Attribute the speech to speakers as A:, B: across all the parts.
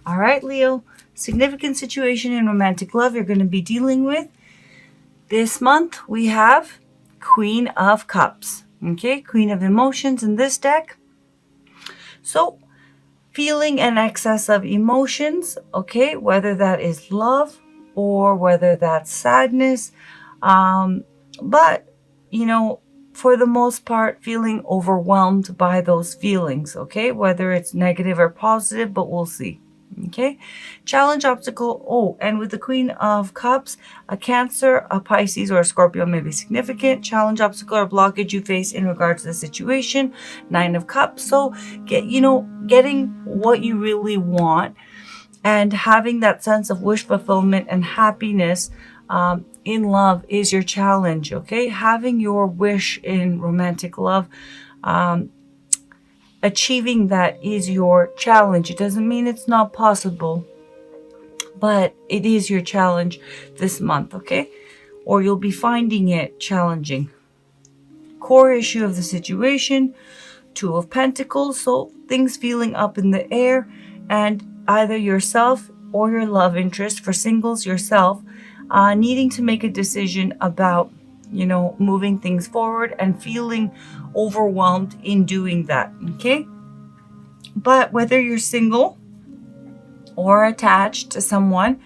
A: All right, Leo, significant situation in romantic love you're going to be dealing with. This month we have Queen of Cups. Okay, Queen of Emotions in this deck. So, feeling an excess of emotions, okay, whether that is love or whether that's sadness. But, for the most part, feeling overwhelmed by those feelings, okay, whether it's negative or positive, but we'll see. Okay, challenge, obstacle. Oh, and with the Queen of Cups, a Cancer, a Pisces, or a Scorpio may be significant. Challenge, obstacle, or blockage you face in regards to the situation. Nine of Cups. So getting what you really want and having that sense of wish fulfillment and happiness in love is your challenge. Okay, having your wish in romantic love. Achieving that is your challenge. It doesn't mean it's not possible, but it is your challenge this month, okay? Or you'll be finding it challenging. Core issue of the situation, Two of Pentacles, so things feeling up in the air, and either yourself or your love interest, for singles, yourself, needing to make a decision about moving things forward and feeling overwhelmed in doing that, okay? But whether you're single or attached to someone,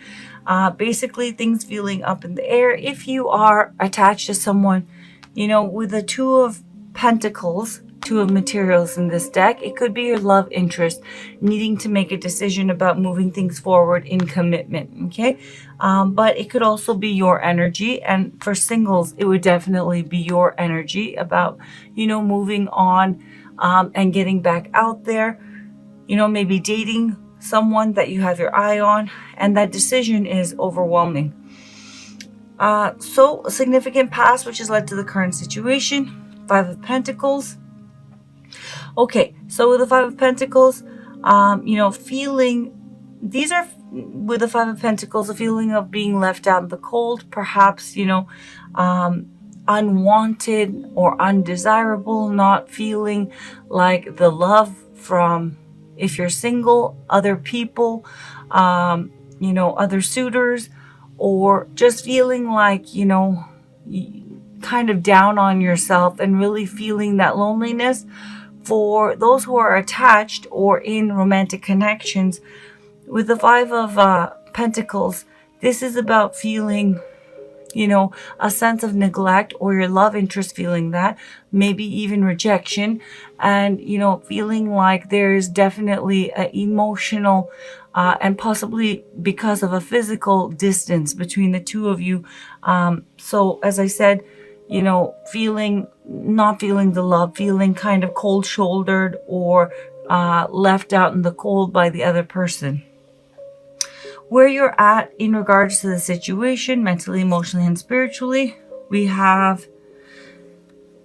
A: basically things feeling up in the air. If you are attached to someone, with the Two of Pentacles, Two of Materials in this deck, it could be your love interest needing to make a decision about moving things forward in commitment, okay? But it could also be your energy, and for singles, it would definitely be your energy about, moving on and getting back out there, maybe dating someone that you have your eye on, and that decision is overwhelming. So a significant past, which has led to the current situation. Five of Pentacles. Okay, so with the Five of Pentacles, feeling, these are, with the Five of Pentacles, a feeling of being left out in the cold, perhaps, unwanted or undesirable, not feeling like the love from, if you're single, other people, other suitors, or just feeling like, kind of down on yourself and really feeling that loneliness. For those who are attached or in romantic connections, with the Five of Pentacles, this is about feeling, a sense of neglect, or your love interest feeling that, maybe even rejection, and, feeling like there's definitely an emotional and possibly because of a physical distance between the two of you. So as I said, not feeling the love, feeling kind of cold shouldered or left out in the cold by the other person. Where you're at in regards to the situation, mentally, emotionally, and spiritually, we have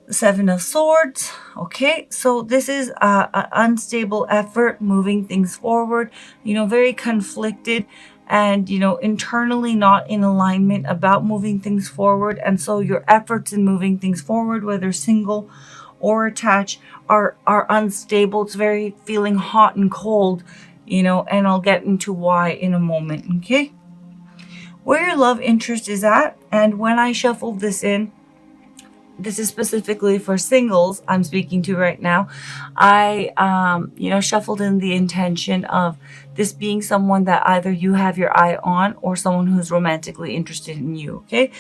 A: the Seven of Swords. Okay, so this is an unstable effort moving things forward, very conflicted and, internally not in alignment about moving things forward. And so your efforts in moving things forward, whether single or attached, are unstable. It's very feeling hot and cold, and I'll get into why in a moment, okay? Where your love interest is at, and when I shuffled this in, this is specifically for singles I'm speaking to right now, I, shuffled in the intention of this being someone that either you have your eye on or someone who's romantically interested in you, okay?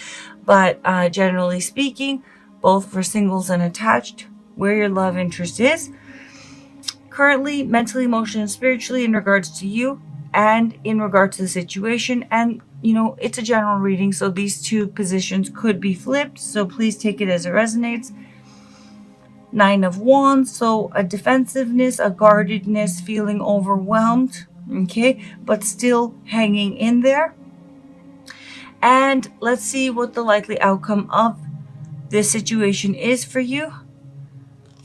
A: But generally speaking, both for singles and attached, where your love interest is currently, mentally, emotionally, and spiritually, in regards to you and in regards to the situation. And it's a general reading, so these two positions could be flipped, so please take it as it resonates. Nine of Wands, so a defensiveness, a guardedness, feeling overwhelmed, okay, but still hanging in there. And let's see what the likely outcome of this situation is for you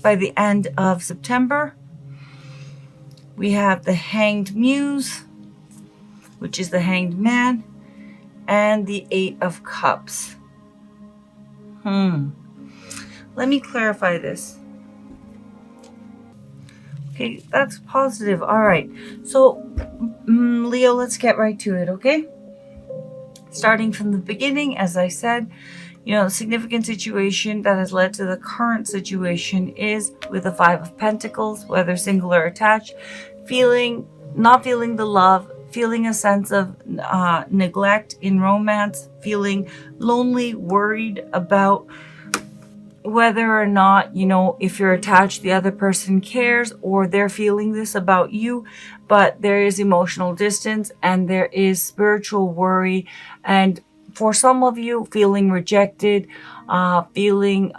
A: by the end of September. We have the Hanged Muse, which is the Hanged Man, and the Eight of Cups. Let me clarify this. Okay, that's positive. All right. So Leo, let's get right to it, okay? Starting from the beginning, as I said, the significant situation that has led to the current situation is with the Five of Pentacles, whether single or attached, not feeling the love, feeling a sense of neglect in romance, feeling lonely, worried about whether or not, if you're attached, the other person cares or they're feeling this about you, but there is emotional distance and there is spiritual worry. And for some of you, feeling rejected, feeling,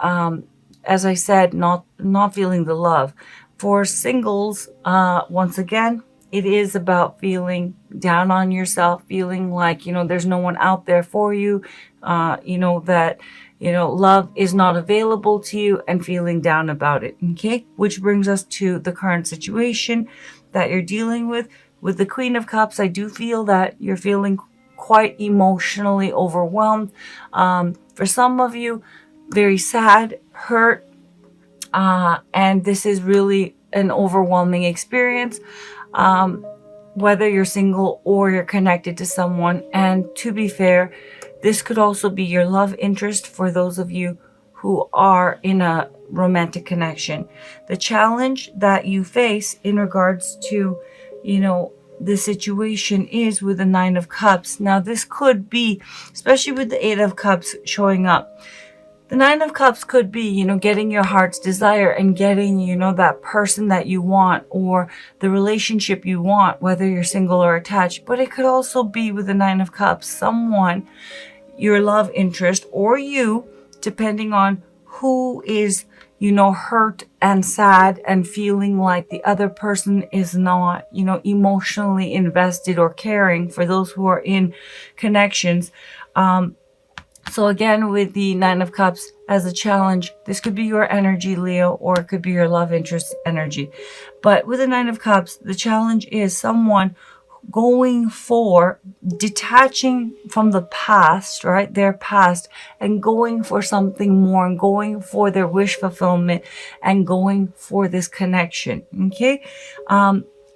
A: as I said, not feeling the love. For singles, once again, it is about feeling down on yourself, feeling like, there's no one out there for you, that, love is not available to you and feeling down about it. Okay. Which brings us to the current situation that you're dealing with. With the Queen of Cups, I do feel that you're feeling quite emotionally overwhelmed. For some of you, very sad, hurt, and this is really an overwhelming experience, whether you're single or you're connected to someone. And to be fair, this could also be your love interest for those of you who are in a romantic connection. The challenge that you face in regards to, the situation is with the Nine of Cups. Now, this could be, especially with the Eight of Cups showing up, the Nine of Cups could be, getting your heart's desire and getting, that person that you want or the relationship you want, whether you're single or attached. But it could also be with the Nine of Cups, someone, your love interest, or you, depending on who is, hurt and sad and feeling like the other person is not, emotionally invested or caring, for those who are in connections. So again, with the Nine of Cups as a challenge, this could be your energy, Leo, or it could be your love interest energy. But with the Nine of Cups, the challenge is someone going for detaching from the past, right? Their past, and going for something more and going for their wish fulfillment and going for this connection. Okay.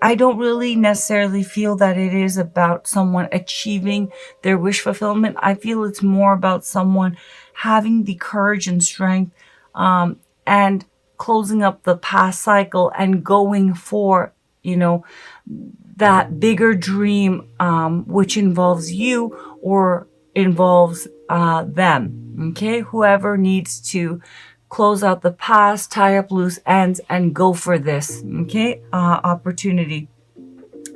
A: I don't really necessarily feel that it is about someone achieving their wish fulfillment. I feel it's more about someone having the courage and strength, and closing up the past cycle and going for, that bigger dream, which involves you or involves them. Okay. Whoever needs to close out the past, tie up loose ends, and go for this, okay, opportunity.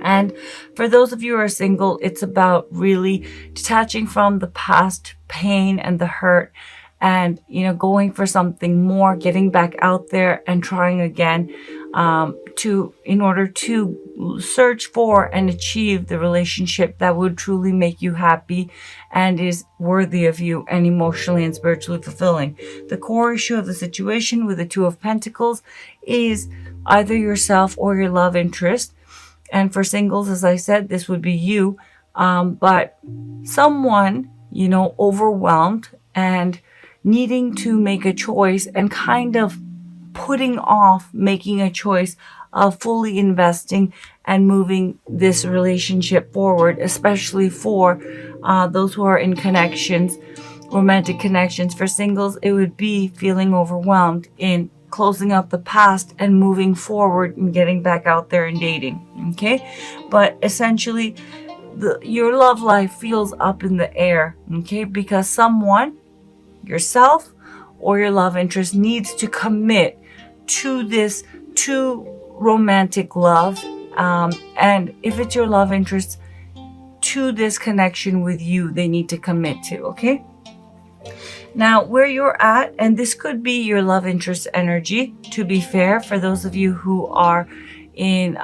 A: And for those of you who are single, it's about really detaching from the past pain and the hurt and, going for something more, getting back out there and trying again, in order to search for and achieve the relationship that would truly make you happy and is worthy of you and emotionally and spiritually fulfilling. The core issue of the situation with the Two of Pentacles is either yourself or your love interest. And for singles, as I said, this would be you, but someone, overwhelmed and needing to make a choice and kind of putting off making a choice of fully investing and moving this relationship forward, especially for those who are in connections, romantic connections. For singles, it would be feeling overwhelmed in closing up the past and moving forward and getting back out there and dating. Okay. But essentially, your love life feels up in the air. Okay. Because someone, yourself or your love interest, needs to commit to this, to romantic love. And if it's your love interest, to this connection with you, they need to commit to. Okay. Now, where you're at, and this could be your love interest energy, to be fair, for those of you who are in,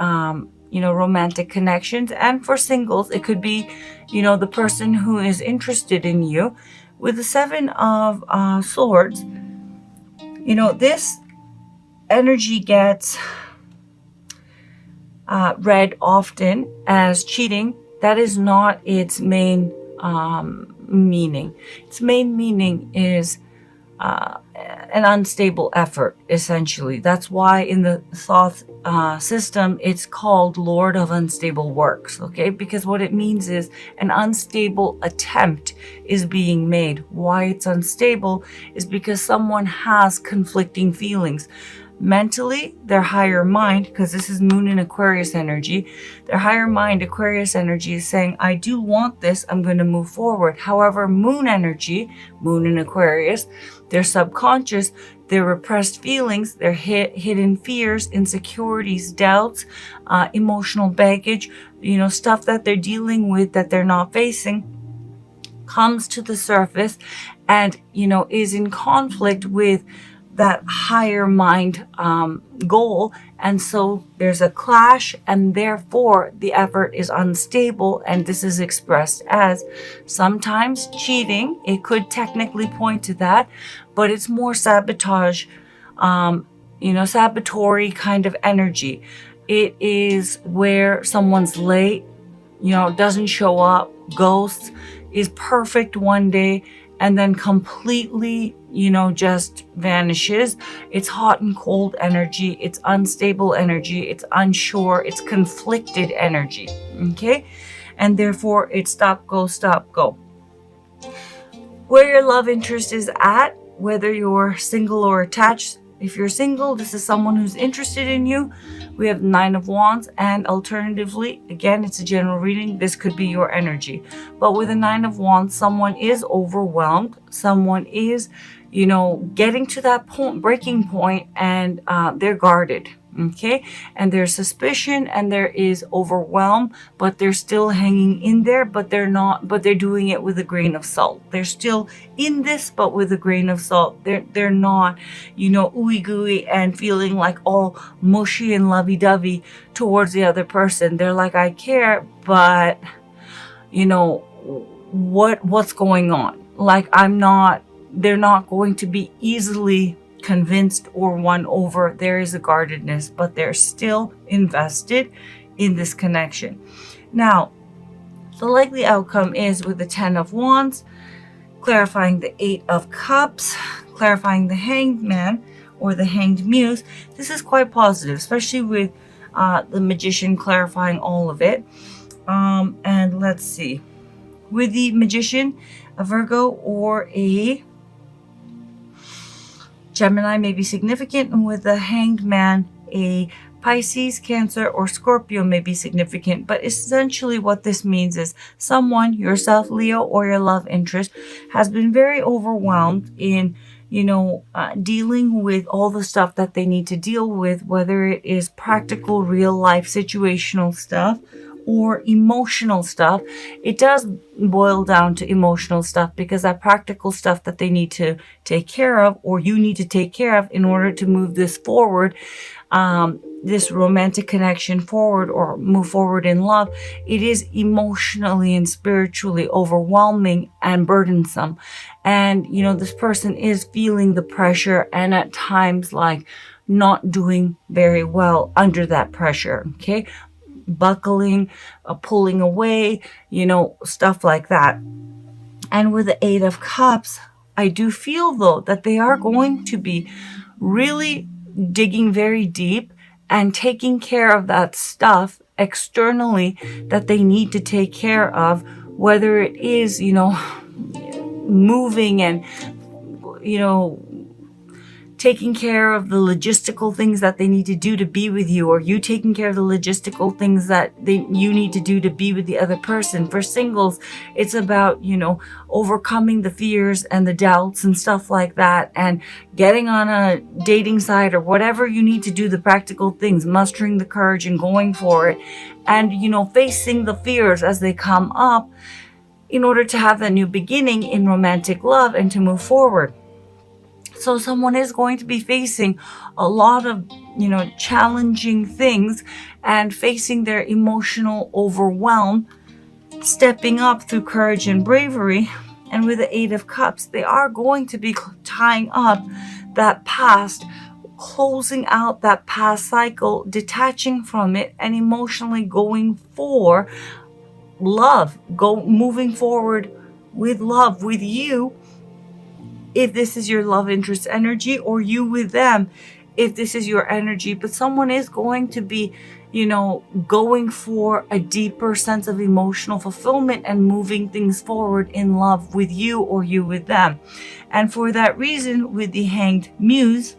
A: romantic connections. And for singles, it could be, the person who is interested in you. With the Seven of Swords, this energy gets read often as cheating. That is not its main meaning. Its main meaning is an unstable effort, essentially. That's why in the Thoth system, it's called Lord of Unstable Works, okay? Because what it means is an unstable attempt is being made. Why it's unstable is because someone has conflicting feelings. Mentally, their higher mind, because this is Moon in Aquarius energy, their higher mind, Aquarius energy, is saying, I do want this, I'm going to move forward. However, Moon energy, Moon in Aquarius, their subconscious, their repressed feelings, their hidden fears, insecurities, doubts, emotional baggage, stuff that they're dealing with that they're not facing, comes to the surface and, is in conflict with that higher mind goal. And so there's a clash, and therefore the effort is unstable. And this is expressed as sometimes cheating. It could technically point to that, but it's more sabotage, sabotory kind of energy. It is where someone's late, doesn't show up, ghosts, is perfect one day, and then completely, just vanishes. It's hot and cold energy. It's unstable energy. It's unsure. It's conflicted energy. Okay? And therefore, it's stop, go, stop, go. Where your love interest is at, whether you're single or attached. If you're single, this is someone who's interested in you. We have 9 of Wands, and alternatively, again, it's a general reading. This could be your energy. But with a 9 of Wands, someone is overwhelmed. Someone is, getting to that point, breaking point, and they're guarded. Okay, and there's suspicion and there is overwhelm, but they're still hanging in there, but they're doing it with a grain of salt. They're still in this, but with a grain of salt. They're not, ooey gooey and feeling like all mushy and lovey-dovey towards the other person. They're like, I care, but what's going on? Like, they're not going to be easily convinced or won over. There is a guardedness, but they're still invested in this connection. Now, the likely outcome is with the 10 of Wands, clarifying the 8 of Cups, clarifying the Hanged Man or the Hanged Muse. This is quite positive, especially with the Magician clarifying all of it. And let's see. With the Magician, a Virgo or a Gemini may be significant, and with the Hanged Man, a Pisces, Cancer, or Scorpio may be significant. But essentially what this means is someone, yourself, Leo, or your love interest, has been very overwhelmed in, dealing with all the stuff that they need to deal with, whether it is practical, real life, situational stuff, or emotional stuff. It does boil down to emotional stuff because that practical stuff that they need to take care of, or you need to take care of in order to move this forward, this romantic connection forward or move forward in love, it is emotionally and spiritually overwhelming and burdensome. And, this person is feeling the pressure and at times like not doing very well under that pressure. Okay. Buckling, pulling away, stuff like that. And with the 8 of Cups, I do feel though that they are going to be really digging very deep and taking care of that stuff externally that they need to take care of, whether it is, moving and, taking care of the logistical things that they need to do to be with you, or you taking care of the logistical things that you need to do to be with the other person. For singles, it's about, overcoming the fears and the doubts and stuff like that, and getting on a dating site or whatever you need to do, the practical things, mustering the courage and going for it, and, facing the fears as they come up in order to have that new beginning in romantic love and to move forward. So someone is going to be facing a lot of, challenging things and facing their emotional overwhelm, stepping up through courage and bravery. And with the 8 of Cups, they are going to be tying up that past, closing out that past cycle, detaching from it, and emotionally going for love, moving forward with love, with you, if this is your love interest energy, or you with them if this is your energy. But someone is going to be, going for a deeper sense of emotional fulfillment and moving things forward in love with you, or you with them. And for that reason, with the Hanged Muse,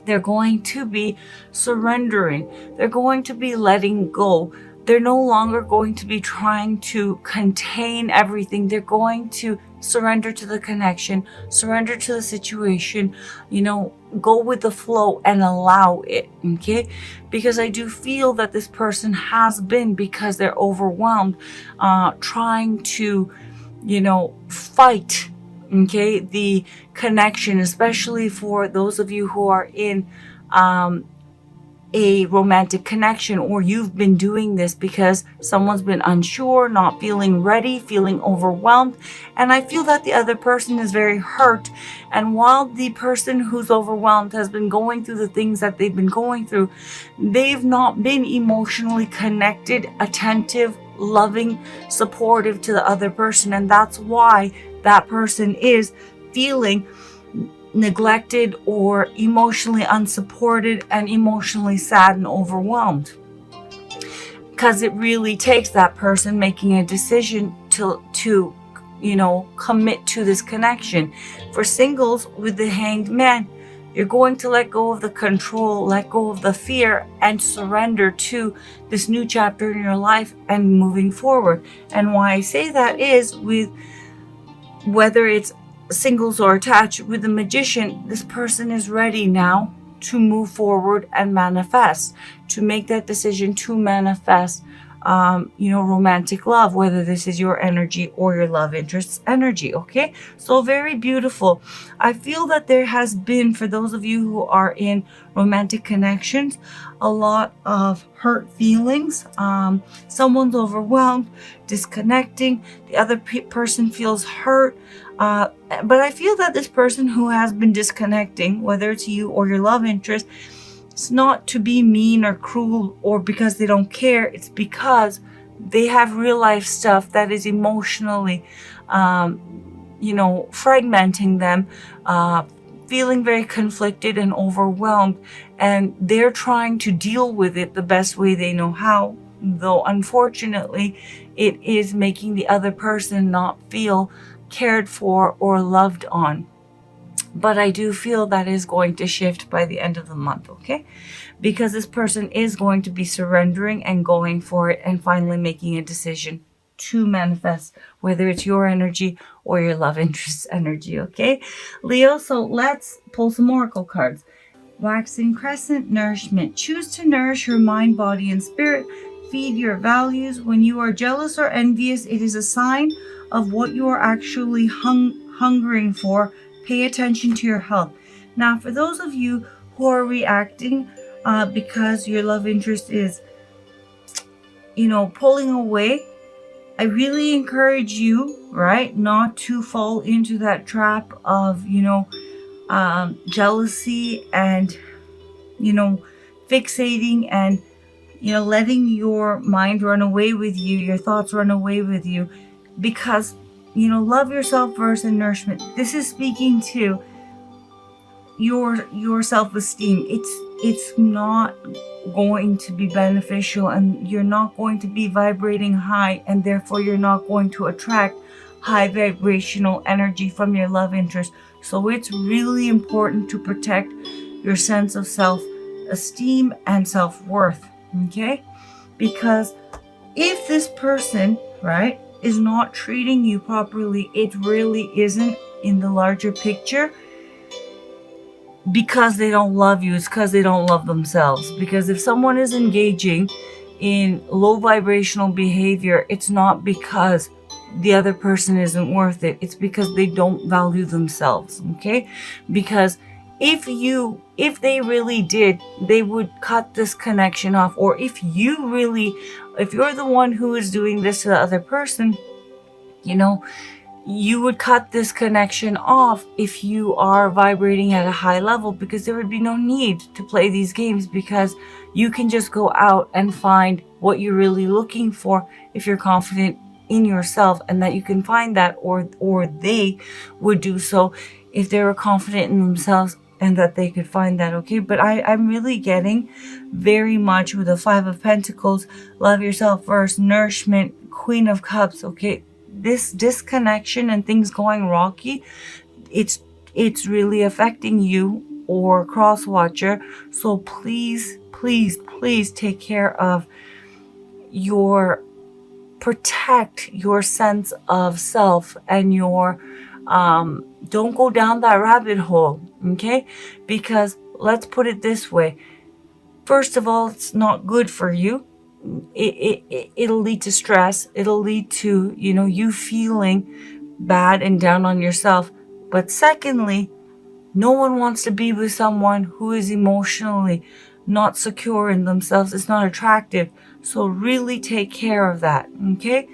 A: they're going to be surrendering. They're going to be letting go. They're no longer going to be trying to contain everything. They're going to surrender to the connection, surrender to the situation, go with the flow and allow it, okay? Because I do feel that this person has been, because they're overwhelmed, trying to, fight, okay, the connection, especially for those of you who are in a romantic connection, or you've been doing this because someone's been unsure, not feeling ready, feeling overwhelmed. And I feel that the other person is very hurt. And while the person who's overwhelmed has been going through the things that they've been going through, they've not been emotionally connected, attentive, loving, supportive to the other person. And that's why that person is feeling neglected or emotionally unsupported and emotionally sad and overwhelmed, because it really takes that person making a decision to commit to this connection. For singles with the Hanged Man, you're going to let go of the control, let go of the fear, and surrender to this new chapter in your life and moving forward. And why I say that is, with whether it's singles or attached, with the Magician, this person is ready now to move forward and manifest, to make that decision to manifest romantic love, whether this is your energy or your love interest's energy. Okay, so very beautiful. I feel that there has been, for those of you who are in romantic connections, a lot of hurt feelings. Someone's overwhelmed, disconnecting, the other person feels hurt. But I feel that this person who has been disconnecting, whether it's you or your love interest, it's not to be mean or cruel or because they don't care. It's because they have real life stuff that is emotionally, fragmenting them, feeling very conflicted and overwhelmed. And they're trying to deal with it the best way they know how. Though unfortunately, it is making the other person not feel cared for or loved on. But I do feel that is going to shift by the end of the month, okay? Because this person is going to be surrendering and going for it and finally making a decision to manifest, whether it's your energy or your love interest's energy, okay? Leo, so let's pull some oracle cards. Waxing Crescent, nourishment. Choose to nourish your mind, body, and spirit. Feed your values. When you are jealous or envious, it is a sign of what you are actually hungering for. Pay attention to your health. Now, for those of you who are reacting because your love interest is, pulling away, I really encourage you, right, not to fall into that trap of, jealousy and, fixating and, letting your mind run away with you, your thoughts run away with you, because love yourself first and nourishment. This is speaking to your self-esteem. It's not going to be beneficial, and you're not going to be vibrating high, and therefore you're not going to attract high vibrational energy from your love interest. So it's really important to protect your sense of self-esteem and self-worth, okay? Because if this person, right, is not treating you properly, it really isn't, in the larger picture, because they don't love you. It's because they don't love themselves. Because if someone is engaging in low vibrational behavior, it's not because the other person isn't worth it. It's because they don't value themselves, okay? Because if they really did, they would cut this connection off. Or if you're the one who is doing this to the other person, you would cut this connection off if you are vibrating at a high level, because there would be no need to play these games, because you can just go out and find what you're really looking for if you're confident in yourself, and that you can find that, or they would do so if they were confident in themselves and that they could find that, okay? But I'm really getting very much with the Five of Pentacles, love yourself first, nourishment, Queen of Cups, okay? This disconnection and things going rocky, it's really affecting you or cross watcher. So please, please, please take care of protect your sense of self and your don't go down that rabbit hole, okay? Because let's put it this way. First of all, it's not good for you. It'll lead to stress. It'll lead to, you feeling bad and down on yourself. But secondly, no one wants to be with someone who is emotionally not secure in themselves. It's not attractive. So really take care of that, okay?